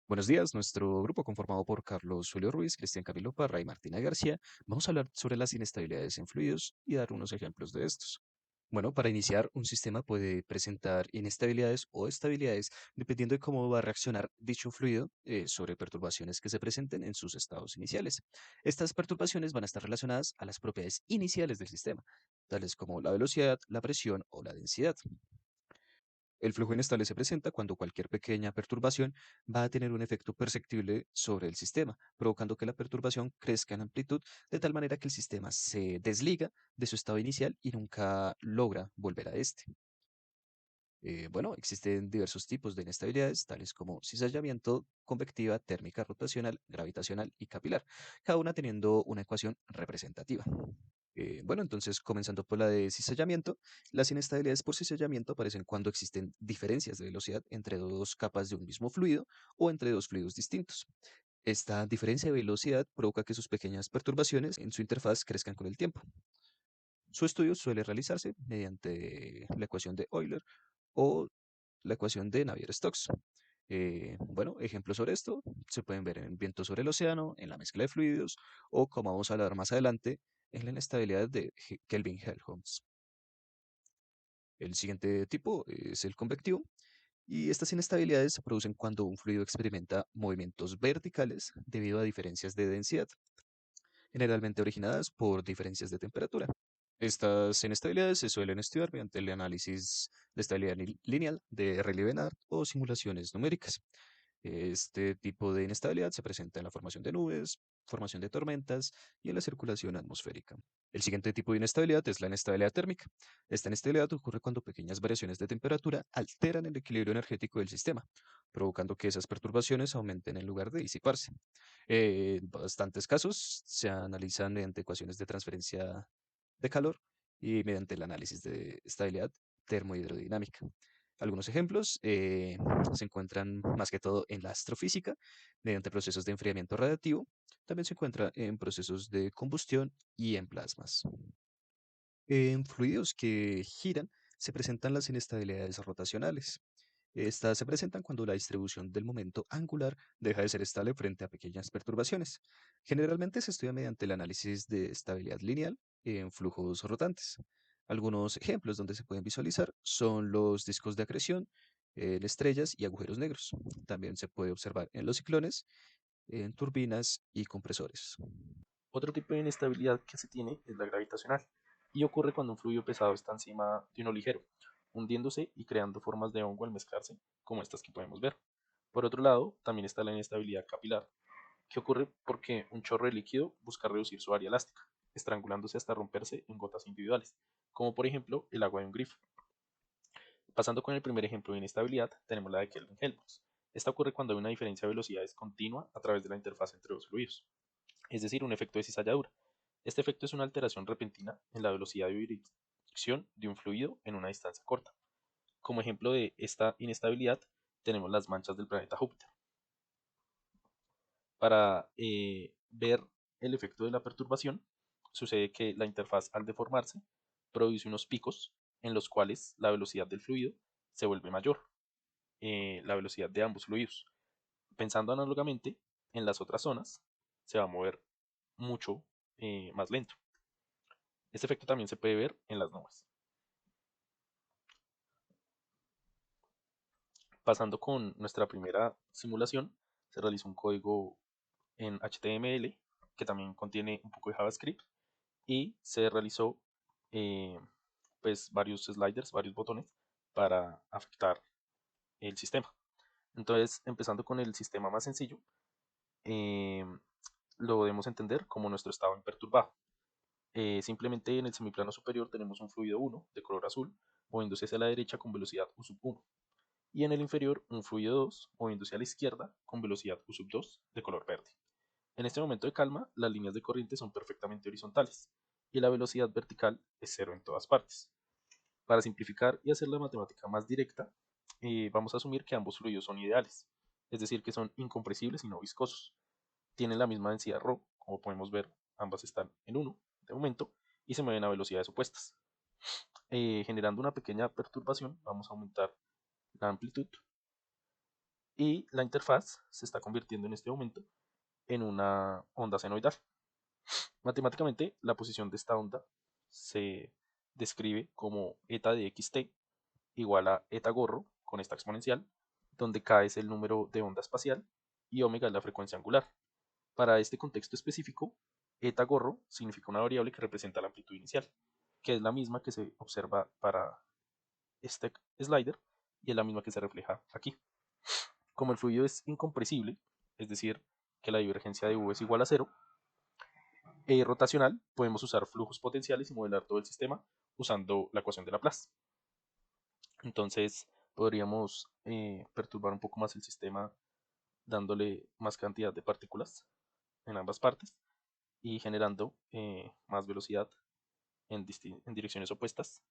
Buenos días, nuestro grupo conformado por Carlos Julio Ruiz, Cristian Camilo Parra y Martina García, vamos a hablar sobre las inestabilidades en fluidos y dar unos ejemplos de estos. Bueno, para iniciar, un sistema puede presentar inestabilidades o estabilidades dependiendo de cómo va a reaccionar dicho fluido sobre perturbaciones que se presenten en sus estados iniciales. Estas perturbaciones van a estar relacionadas a las propiedades iniciales del sistema, tales como la velocidad, la presión o la densidad. El flujo inestable se presenta cuando cualquier pequeña perturbación va a tener un efecto perceptible sobre el sistema, provocando que la perturbación crezca en amplitud de tal manera que el sistema se desliga de su estado inicial y nunca logra volver a este. Bueno, existen diversos tipos de inestabilidades, tales como cizallamiento, convectiva, térmica, rotacional, gravitacional y capilar, cada una teniendo una ecuación representativa. Bueno, entonces comenzando por la de cizallamiento, las inestabilidades por cizallamiento aparecen cuando existen diferencias de velocidad entre dos capas de un mismo fluido o entre dos fluidos distintos. Esta diferencia de velocidad provoca que sus pequeñas perturbaciones en su interfaz crezcan con el tiempo. Su estudio suele realizarse mediante la ecuación de Euler o la ecuación de Navier-Stokes. Bueno, ejemplos sobre esto se pueden ver en viento sobre el océano, en la mezcla de fluidos o, como vamos a hablar más adelante, en la inestabilidad de Kelvin-Helmholtz. El siguiente tipo es el convectivo y estas inestabilidades se producen cuando un fluido experimenta movimientos verticales debido a diferencias de densidad, generalmente originadas por diferencias de temperatura. Estas inestabilidades se suelen estudiar mediante el análisis de estabilidad lineal de Rayleigh-Bénard o simulaciones numéricas. Este tipo de inestabilidad se presenta en la formación de nubes, formación de tormentas y en la circulación atmosférica. El siguiente tipo de inestabilidad es la inestabilidad térmica. Esta inestabilidad ocurre cuando pequeñas variaciones de temperatura alteran el equilibrio energético del sistema, provocando que esas perturbaciones aumenten en lugar de disiparse. En bastantes casos se analizan mediante ecuaciones de transferencia de calor y mediante el análisis de estabilidad termohidrodinámica. Algunos ejemplos se encuentran más que todo en la astrofísica, mediante procesos de enfriamiento radiativo. También se encuentra en procesos de combustión y en plasmas. En fluidos que giran se presentan las inestabilidades rotacionales. Estas se presentan cuando la distribución del momento angular deja de ser estable frente a pequeñas perturbaciones. Generalmente se estudia mediante el análisis de estabilidad lineal en flujos rotantes. Algunos ejemplos donde se pueden visualizar son los discos de acreción, en estrellas y agujeros negros. También se puede observar en los ciclones, en turbinas y compresores. Otro tipo de inestabilidad que se tiene es la gravitacional y ocurre cuando un fluido pesado está encima de uno ligero, hundiéndose y creando formas de hongo al mezclarse, como estas que podemos ver. Por otro lado, también está la inestabilidad capilar, que ocurre porque un chorro de líquido busca reducir su área elástica, estrangulándose hasta romperse en gotas individuales, como por ejemplo el agua de un grifo. Pasando con el primer ejemplo de inestabilidad, tenemos la de Kelvin-Helmholtz. Esta ocurre cuando hay una diferencia de velocidades continua a través de la interfaz entre dos fluidos, es decir, un efecto de cizalladura. Este efecto es una alteración repentina en la velocidad de dirección de un fluido en una distancia corta. Como ejemplo de esta inestabilidad, tenemos las manchas del planeta Júpiter. Para ver el efecto de la perturbación, sucede que la interfaz al deformarse produce unos picos en los cuales la velocidad del fluido se vuelve mayor, la velocidad de ambos fluidos. Pensando análogamente, en las otras zonas se va a mover mucho más lento. Este efecto también se puede ver en las nubes. Pasando con nuestra primera simulación, se realizó un código en HTML que también contiene un poco de JavaScript y se realizó eh, pues varios sliders, varios botones para afectar el sistema. Entonces, empezando con el sistema más sencillo, eh, lo debemos entender como nuestro estado imperturbado. Simplemente en el semiplano superior tenemos un fluido 1 de color azul moviéndose hacia la derecha con velocidad u sub 1 y en el inferior un fluido 2 moviéndose a la izquierda con velocidad u sub 2 de color verde. En este momento de calma, las líneas de corriente son perfectamente horizontales y la velocidad vertical es cero en todas partes. Para simplificar y hacer la matemática más directa, vamos a asumir que ambos fluidos son ideales, es decir, que son incompresibles y no viscosos. Tienen la misma densidad ρ, como podemos ver, ambas están en 1 de momento y se mueven a velocidades opuestas. Generando una pequeña perturbación, vamos a aumentar la amplitud y la interfaz se está convirtiendo en este momento en una onda senoidal. Matemáticamente, la posición de esta onda se describe como eta de xt igual a eta gorro con esta exponencial, donde k es el número de onda espacial y omega es la frecuencia angular. Para este contexto específico, eta gorro significa una variable que representa la amplitud inicial, que es la misma que se observa para este slider y es la misma que se refleja aquí. Como el fluido es incompresible, es decir, que la divergencia de U es igual a cero, rotacional, podemos usar flujos potenciales y modelar todo el sistema usando la ecuación de Laplace. Entonces, podríamos perturbar un poco más el sistema dándole más cantidad de partículas en ambas partes y generando más velocidad en direcciones opuestas.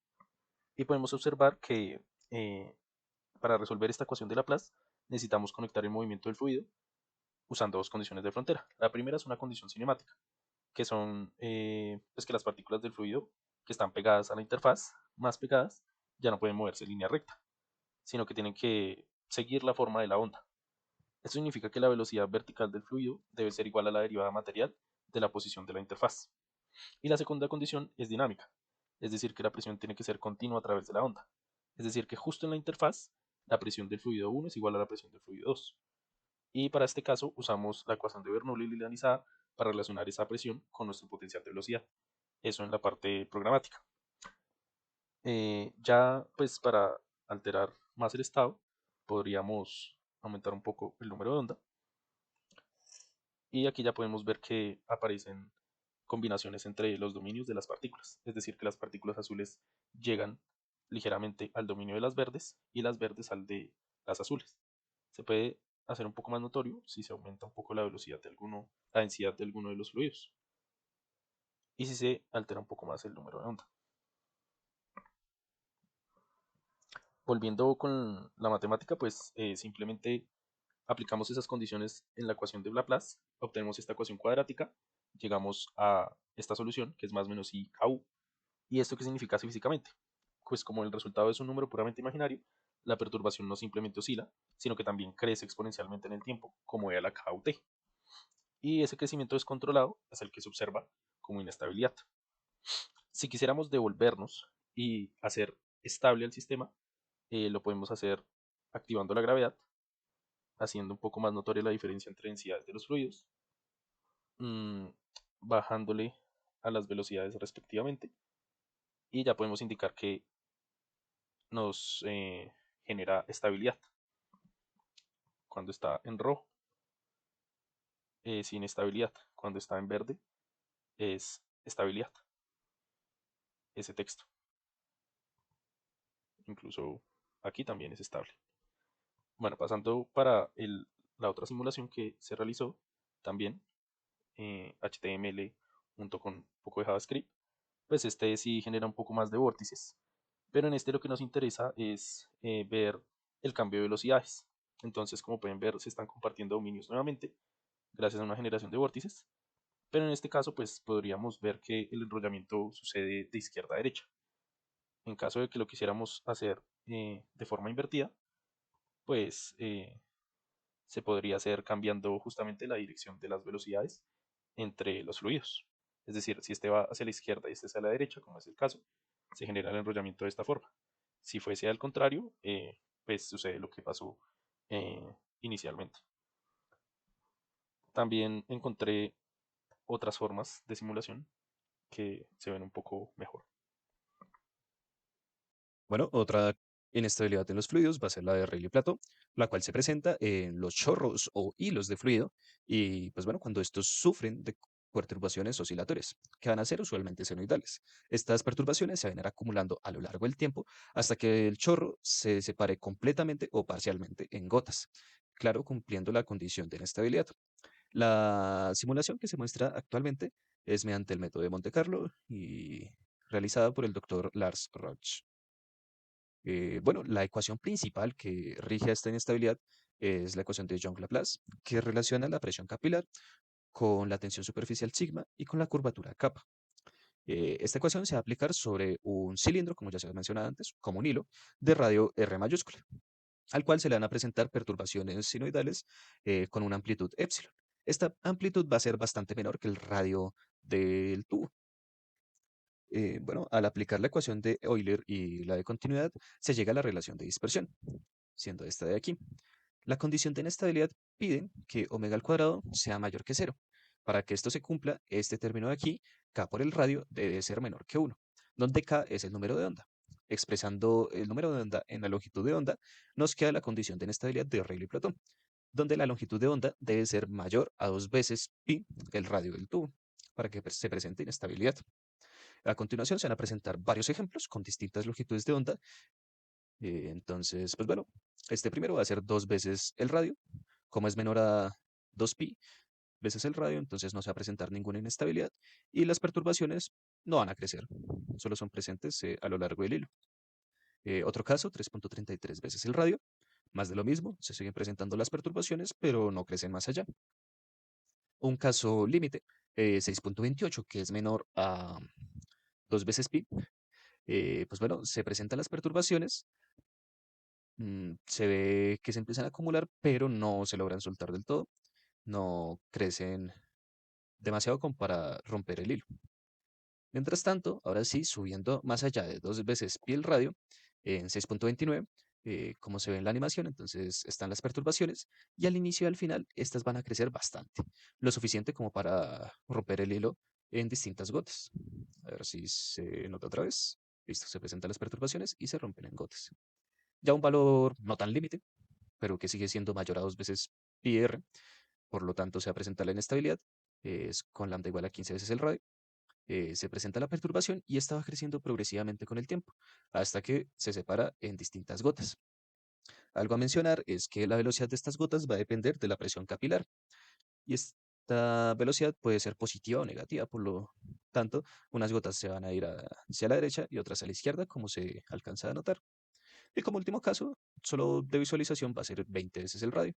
Y podemos observar que eh, para resolver esta ecuación de Laplace necesitamos conectar el movimiento del fluido usando dos condiciones de frontera. La primera es una condición cinemática, que son pues que las partículas del fluido que están pegadas a la interfaz, más pegadas, ya no pueden moverse en línea recta, sino que tienen que seguir la forma de la onda. Esto significa que la velocidad vertical del fluido debe ser igual a la derivada material de la posición de la interfaz. Y la segunda condición es dinámica, es decir, que la presión tiene que ser continua a través de la onda. Es decir, que justo en la interfaz, la presión del fluido 1 es igual a la presión del fluido 2. Y para este caso usamos la ecuación de Bernoulli linealizada para relacionar esa presión con nuestro potencial de velocidad. Eso en la parte programática. Ya pues para alterar más el estado, podríamos aumentar un poco el número de onda. Y aquí ya podemos ver que aparecen combinaciones entre los dominios de las partículas. Es decir, que las partículas azules llegan ligeramente al dominio de las verdes y las verdes al de las azules. Se puede hacer un poco más notorio si se aumenta un poco la velocidad de alguno, la densidad de alguno de los fluidos. Y si se altera un poco más el número de onda. Volviendo con la matemática, pues simplemente aplicamos esas condiciones en la ecuación de Laplace, obtenemos esta ecuación cuadrática, llegamos a esta solución, que es más o menos I KU. ¿Y esto qué significa físicamente? Pues como el resultado es un número puramente imaginario, la perturbación no simplemente oscila, sino que también crece exponencialmente en el tiempo, como era la KUT. Y ese crecimiento descontrolado es el que se observa como inestabilidad. Si quisiéramos devolvernos y hacer estable el sistema, lo podemos hacer activando la gravedad, haciendo un poco más notoria la diferencia entre densidades de los fluidos, mmm, bajándole a las velocidades respectivamente, y ya podemos indicar que nos genera estabilidad. Cuando está en rojo es inestabilidad, cuando está en verde es estabilidad, ese texto. Incluso aquí también es estable. Bueno, pasando para la otra simulación que se realizó también, HTML junto con un poco de JavaScript, pues este sí genera un poco más de vórtices. Pero en este lo que nos interesa es ver el cambio de velocidades. Entonces, como pueden ver, se están compartiendo dominios nuevamente gracias a una generación de vórtices. Pero en este caso, pues podríamos ver que el enrollamiento sucede de izquierda a derecha. En caso de que lo quisiéramos hacer de forma invertida, pues se podría hacer cambiando justamente la dirección de las velocidades entre los fluidos. Es decir, si este va hacia la izquierda y este hacia la derecha, como es el caso, se genera el enrollamiento de esta forma. Si fuese al contrario, pues sucede lo que pasó inicialmente. También encontré otras formas de simulación que se ven un poco mejor. Bueno, otra inestabilidad en los fluidos va a ser la de Rayleigh-Plateau, la cual se presenta en los chorros o hilos de fluido y, pues bueno, cuando estos sufren de perturbaciones oscilatorias, que van a ser usualmente senoidales. Estas perturbaciones se van a ir acumulando a lo largo del tiempo hasta que el chorro se separe completamente o parcialmente en gotas, claro, cumpliendo la condición de inestabilidad. La simulación que se muestra actualmente es mediante el método de Monte Carlo y realizada por el doctor Lars Roch. Bueno, la ecuación principal que rige a esta inestabilidad es la ecuación de Young-Laplace, que relaciona la presión capilar con la tensión superficial sigma y con la curvatura kappa. Esta ecuación se va a aplicar sobre un cilindro, como ya se ha mencionado antes, como un hilo, de radio R mayúscula. al cual se le van a presentar perturbaciones sinusoidales con una amplitud epsilon. Esta amplitud va a ser bastante menor que el radio del tubo. Bueno, al aplicar la ecuación de Euler y la de continuidad, se llega a la relación de dispersión, siendo esta de aquí. La condición de inestabilidad pide que omega al cuadrado sea mayor que cero. Para que esto se cumpla, este término de aquí, k por el radio, debe ser menor que 1, donde k es el número de onda. Expresando el número de onda en la longitud de onda, nos queda la condición de inestabilidad de Rayleigh y Platón, donde la longitud de onda debe ser mayor a 2 veces pi, el radio del tubo, para que se presente inestabilidad. A continuación se van a presentar varios ejemplos con distintas longitudes de onda. Entonces, pues bueno, este primero va a ser 2 veces el radio. Como es menor a 2pi veces el radio, entonces no se va a presentar ninguna inestabilidad y las perturbaciones no van a crecer, solo son presentes a lo largo del hilo. Otro caso, 3.33 veces el radio, más de lo mismo, se siguen presentando las perturbaciones, pero no crecen más allá. Un caso límite, 6.28, que es menor a 2 veces pi, pues bueno, se presentan las perturbaciones, se ve que se empiezan a acumular, pero no se logran soltar del todo, no crecen demasiado como para romper el hilo. Mientras tanto, ahora sí, subiendo más allá de 2 veces pi el radio, en 6.29, como se ve en la animación, entonces están las perturbaciones y al inicio y al final estas van a crecer bastante, lo suficiente como para romper el hilo en distintas gotas. A ver si se nota otra vez. Listo, se presentan las perturbaciones y se rompen en gotas. Ya un valor no tan límite, pero que sigue siendo mayor a 2 veces pi r, por lo tanto se va a presentar la inestabilidad, es con lambda igual a 15 veces el radio. Se presenta la perturbación y esta va creciendo progresivamente con el tiempo, hasta que se separa en distintas gotas. Algo a mencionar es que la velocidad de estas gotas va a depender de la presión capilar, y esta velocidad puede ser positiva o negativa, por lo tanto, unas gotas se van a ir hacia la derecha y otras a la izquierda, como se alcanza a notar. Y como último caso, solo de visualización va a ser 20 veces el radio,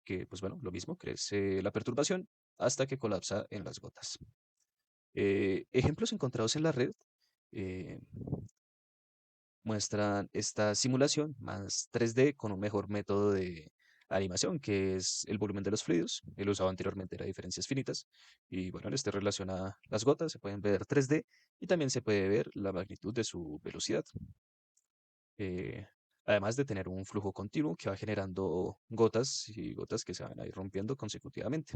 que pues bueno, lo mismo, crece la perturbación hasta que colapsa en las gotas. Ejemplos encontrados en la red eh, muestran esta simulación más 3D con un mejor método de animación, que es el volumen de los fluidos. El usado anteriormente era diferencias finitas. Y bueno, en este relaciona las gotas, se pueden ver 3D y también se puede ver la magnitud de su velocidad. eh, Además de tener un flujo continuo que va generando gotas y gotas que se van a ir rompiendo consecutivamente.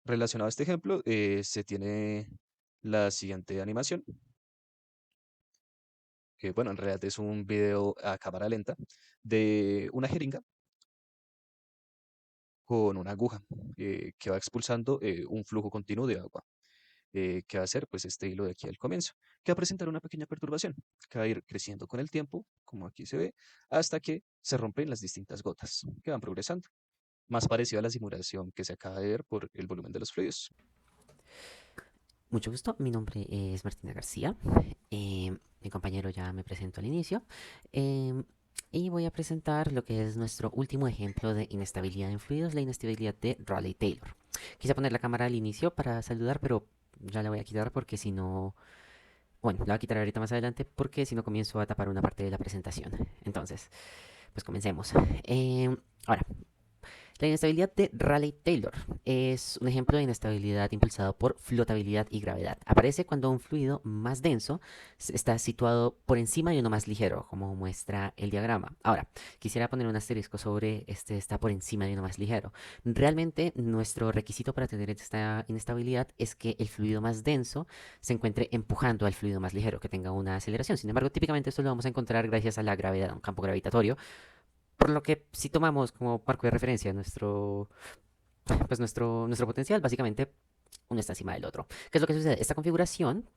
Relacionado a este ejemplo, se tiene la siguiente animación, que bueno, en realidad es un video a cámara lenta de una jeringa con una aguja que va expulsando un flujo continuo de agua, que va a ser pues este hilo de aquí al comienzo, que va a presentar una pequeña perturbación, que va a ir creciendo con el tiempo, como aquí se ve, hasta que se rompen las distintas gotas que van progresando, más parecido a la simulación que se acaba de ver por el volumen de los fluidos. Mucho gusto, mi nombre es Martina García. Mi compañero ya me presentó al inicio. em, y voy a presentar lo que es nuestro último ejemplo de inestabilidad en fluidos, la inestabilidad de Rayleigh-Taylor. Quise poner la cámara al inicio para saludar, pero ya la voy a quitar porque si no... Bueno, la voy a quitar ahorita más adelante porque si no comienzo a tapar una parte de la presentación. Entonces, pues comencemos. Ahora, la inestabilidad de Rayleigh-Taylor es un ejemplo de inestabilidad impulsado por flotabilidad y gravedad. Aparece cuando un fluido más denso está situado por encima de uno más ligero, como muestra el diagrama. Ahora, quisiera poner un asterisco sobre este está por encima de uno más ligero. Realmente, nuestro requisito para tener esta inestabilidad es que el fluido más denso se encuentre empujando al fluido más ligero, que tenga una aceleración. Sin embargo, típicamente esto lo vamos a encontrar gracias a la gravedad, un campo gravitatorio, por lo que si tomamos como marco de referencia nuestro potencial, básicamente uno está encima del otro. ¿Qué es lo que sucede? Esta configuración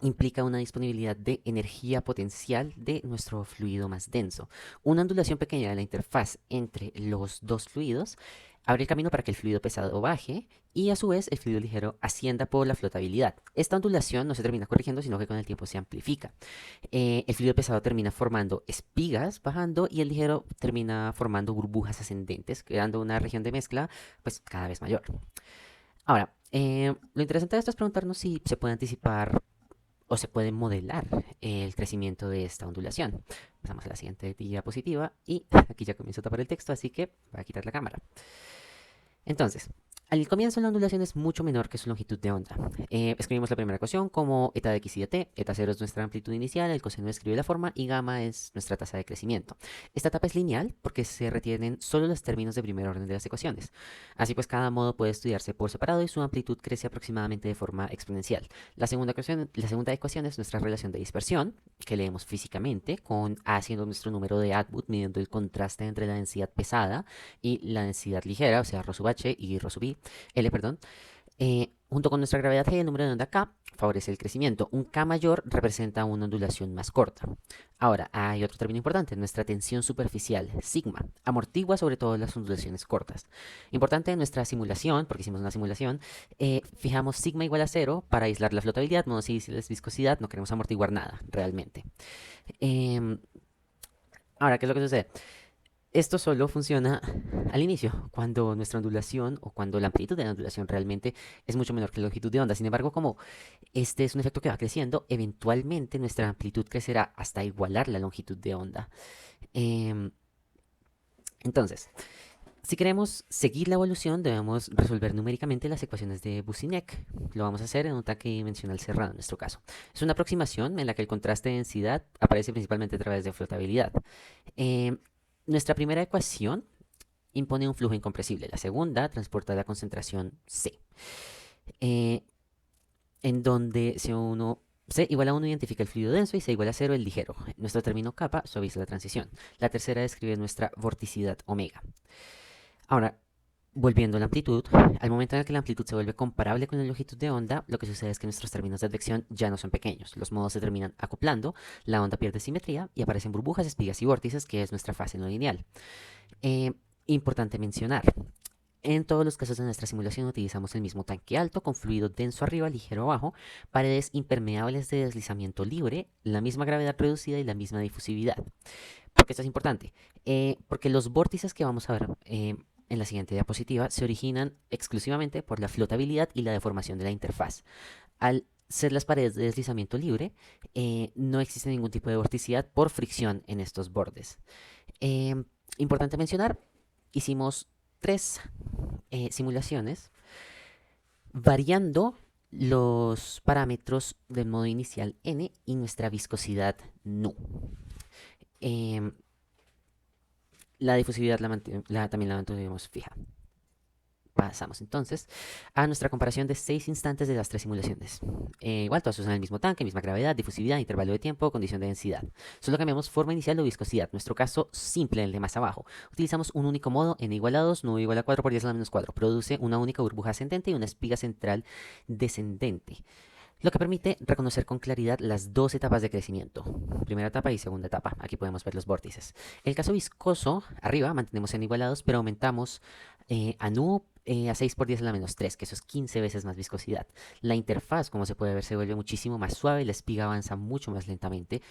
implica una disponibilidad de energía potencial de nuestro fluido más denso. Una ondulación pequeña de la interfaz entre los dos fluidos abre el camino para que el fluido pesado baje y a su vez el fluido ligero ascienda por la flotabilidad. Esta ondulación no se termina corrigiendo, sino que con el tiempo se amplifica. El fluido pesado termina formando espigas bajando y el ligero termina formando burbujas ascendentes, creando una región de mezcla pues cada vez mayor. Ahora, lo interesante de esto es preguntarnos si se puede anticipar o se puede modelar el crecimiento de esta ondulación. Pasamos a la siguiente diapositiva y aquí ya comienzo a tapar el texto, así que voy a quitar la cámara. Entonces, al comienzo la ondulación es mucho menor que su longitud de onda. Escribimos la primera ecuación como eta de x y de t. Eta 0 es nuestra amplitud inicial, el coseno describe la forma y gamma es nuestra tasa de crecimiento. Esta etapa es lineal porque se retienen solo los términos de primer orden de las ecuaciones. Así pues, cada modo puede estudiarse por separado y su amplitud crece aproximadamente de forma exponencial. La segunda ecuación es nuestra relación de dispersión, que leemos físicamente, con A siendo nuestro número de Atwood, midiendo el contraste entre la densidad pesada y la densidad ligera, o sea, ρ sub h y ρ sub i. L, perdón, junto con nuestra gravedad G, el número de onda K favorece el crecimiento. Un K mayor representa una ondulación más corta. Ahora, hay otro término importante, nuestra tensión superficial, sigma, amortigua sobre todo las ondulaciones cortas. Importante en nuestra simulación, porque hicimos una simulación, fijamos sigma igual a 0 para aislar la flotabilidad, modo si es viscosidad, no queremos amortiguar nada, realmente. Ahora, ¿qué es lo que sucede? Esto solo funciona al inicio, cuando nuestra ondulación o cuando la amplitud de la ondulación realmente es mucho menor que la longitud de onda. Sin embargo, como este es un efecto que va creciendo, eventualmente nuestra amplitud crecerá hasta igualar la longitud de onda. Entonces, si queremos seguir la evolución, debemos resolver numéricamente las ecuaciones de Boussinesq. Lo vamos a hacer en un tanque dimensional cerrado en nuestro caso. Es una aproximación en la que el contraste de densidad aparece principalmente a través de flotabilidad. Nuestra primera ecuación impone un flujo incompresible. La segunda transporta la concentración C, en donde C igual a 1 identifica el fluido denso y C igual a 0 el ligero. Nuestro término kappa suaviza la transición. La tercera describe nuestra vorticidad omega. Ahora, volviendo a la amplitud, al momento en el que la amplitud se vuelve comparable con la longitud de onda, lo que sucede es que nuestros términos de advección ya no son pequeños. Los modos se terminan acoplando, la onda pierde simetría y aparecen burbujas, espigas y vórtices, que es nuestra fase no lineal. Importante mencionar, en todos los casos de nuestra simulación utilizamos el mismo tanque alto con fluido denso arriba, ligero abajo, paredes impermeables de deslizamiento libre, la misma gravedad reducida y la misma difusividad. ¿Por qué esto es importante? Porque los vórtices que vamos a ver en la siguiente diapositiva se originan exclusivamente por la flotabilidad y la deformación de la interfaz. Al ser las paredes de deslizamiento libre, no existe ningún tipo de vorticidad por fricción en estos bordes. Importante mencionar, hicimos 3 simulaciones variando los parámetros del modo inicial n y nuestra viscosidad nu. La difusividad también la mantuvimos fija. Pasamos entonces a nuestra comparación de 6 instantes de las 3 simulaciones. Igual todas usan el mismo tanque, misma gravedad, difusividad, intervalo de tiempo, condición de densidad. Solo cambiamos forma inicial o viscosidad. Nuestro caso simple, el de más abajo. Utilizamos un único modo, n igual a 2, nu igual a 4 por 10 a la menos 4. Produce una única burbuja ascendente y una espiga central descendente, lo que permite reconocer con claridad las 2 etapas de crecimiento, primera etapa y segunda etapa. Aquí podemos ver los vórtices. En el caso viscoso, arriba mantenemos n igual a 2, pero aumentamos a nu a 6 por 10 a la menos 3, que eso es 15 veces más viscosidad. La interfaz, como se puede ver, se vuelve muchísimo más suave y la espiga avanza mucho más lentamente,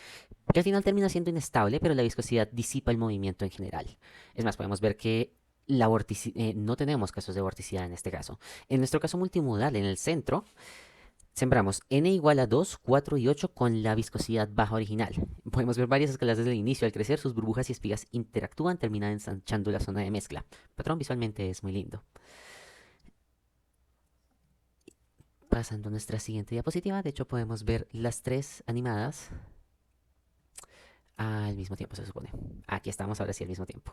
que al final termina siendo inestable, pero la viscosidad disipa el movimiento en general. Es más, podemos ver que no tenemos casos de vorticidad en este caso. En nuestro caso multimodal, en el centro, sembramos n igual a 2, 4 y 8 con la viscosidad baja original. Podemos ver varias escalas desde el inicio. Al crecer, sus burbujas y espigas interactúan, terminan ensanchando la zona de mezcla. El patrón visualmente es muy lindo. Pasando a nuestra siguiente diapositiva, de hecho podemos ver las 3 animadas al mismo tiempo, se supone. Aquí estamos ahora sí al mismo tiempo.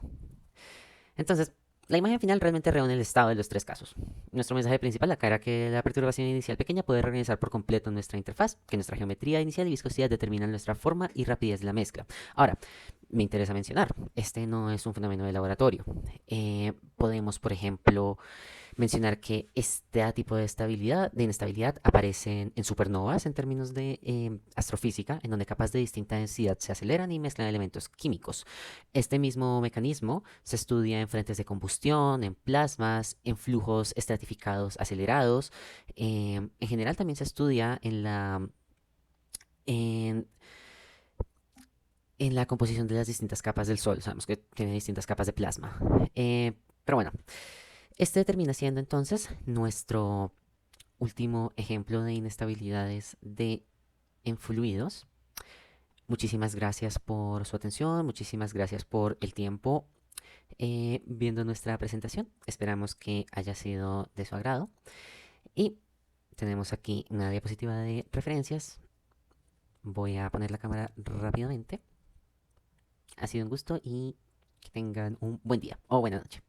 Entonces, la imagen final realmente reúne el estado de los 3 casos. Nuestro mensaje principal acá era que la perturbación inicial pequeña puede reorganizar por completo nuestra interfaz, que nuestra geometría inicial y viscosidad determinan nuestra forma y rapidez de la mezcla. Ahora, me interesa mencionar, este no es un fenómeno de laboratorio. Podemos, por ejemplo, mencionar que este tipo de inestabilidad aparecen en supernovas en términos de astrofísica, en donde capas de distinta densidad se aceleran y mezclan elementos químicos. Este mismo mecanismo se estudia en frentes de combustión, en plasmas, en flujos estratificados acelerados. En general también se estudia en la composición de las distintas capas del Sol. Sabemos que tiene distintas capas de plasma. Pero bueno, este termina siendo entonces nuestro último ejemplo de inestabilidades de en fluidos. Muchísimas gracias por su atención, muchísimas gracias por el tiempo viendo nuestra presentación. Esperamos que haya sido de su agrado. Y tenemos aquí una diapositiva de referencias. Voy a poner la cámara rápidamente. Ha sido un gusto y que tengan un buen día o buena noche.